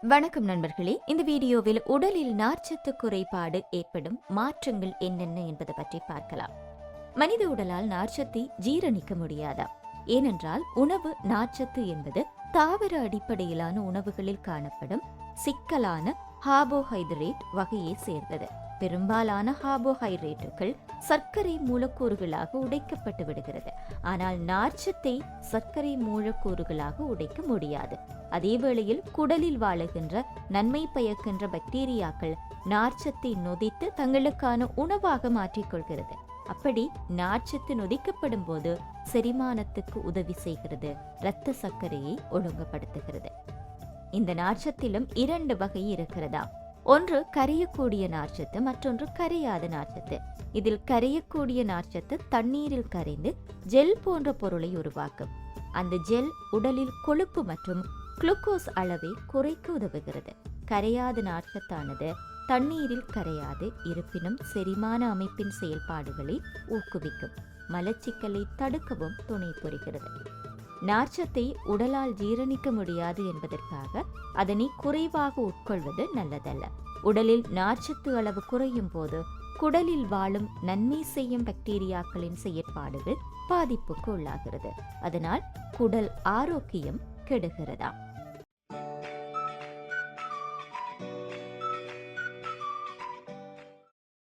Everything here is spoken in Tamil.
வணக்கம் நண்பர்களே. இந்த வீடியோவில் உடலில் நார்ச்சத்து குறைபாடு ஏற்படும் மாற்றங்கள் என்னென்ன என்பதை பற்றி பார்க்கலாம். மனித உடலால் நார்ச்சத்தை ஜீரணிக்க முடியாதா? ஏனென்றால் உணவு நார்ச்சத்து என்பது தாவர அடிப்படையிலான உணவுகளில் காணப்படும் சிக்கலான கார்போஹைட்ரேட் வகையை சேர்ந்தது. பெரும்பாலான கார்போஹைட்ரேட்டுகள் சர்க்கரை மூலக்கூறுகளாக உடைக்கப்பட்டு விடுகிறது. ஆனால் நார்ச்சத்தை சர்க்கரை மூலக்கூறுகளாக உடைக்க முடியாது. அதேவேளையில் குடலில் வாழுகின்ற நன்மை பயக்கின்ற பாக்டீரியாக்கள் நார்ச்சத்தை நொதித்து தங்களுக்கான உணவாக மாற்றிக்கொள்கிறது. அப்படி நார்ச்சத்து நொதிக்கப்படும் போது செரிமானத்துக்கு உதவி செய்கிறது, இரத்த சர்க்கரையை ஒழுங்குபடுத்துகிறது. இந்த நார்ச்சத்திலும் 2 வகை இருக்கிறதா. ஒன்று கரையக்கூடிய நார்ச்சத்து, மற்றொன்று கரையாத நார்ச்சத்து. இதில் கரையக்கூடிய நார்ச்சத்து தண்ணீரில் கரைந்து ஜெல் போன்ற பொருளை உருவாக்கும். அந்த ஜெல் உடலில் கொழுப்பு மற்றும் குளுக்கோஸ் அளவை குறைக்க உதவுகிறது. கரையாத நார்ச்சத்தானது தண்ணீரில் கரையாது, இருப்பினும் செரிமான அமைப்பின் செயல்பாடுகளை ஊக்குவிக்கும், மலச்சிக்கலை தடுக்கவும் துணை புரிகிறது. நார்ச்சத்தை உடலால் ஜீரணிக்க முடியாது என்பதற்காக அதனை குறைவாக உட்கொள்வது நல்லதல்ல. உடலில் நார்ச்சத்து அளவு குறையும் போது குடலில் வாழும் நன்மை செய்யும் பாக்டீரியாக்களின் செயற்பாடுகள் பாதிப்புக்கு உள்ளாகிறது. அதனால் குடல் ஆரோக்கியம் கெடுகிறதா.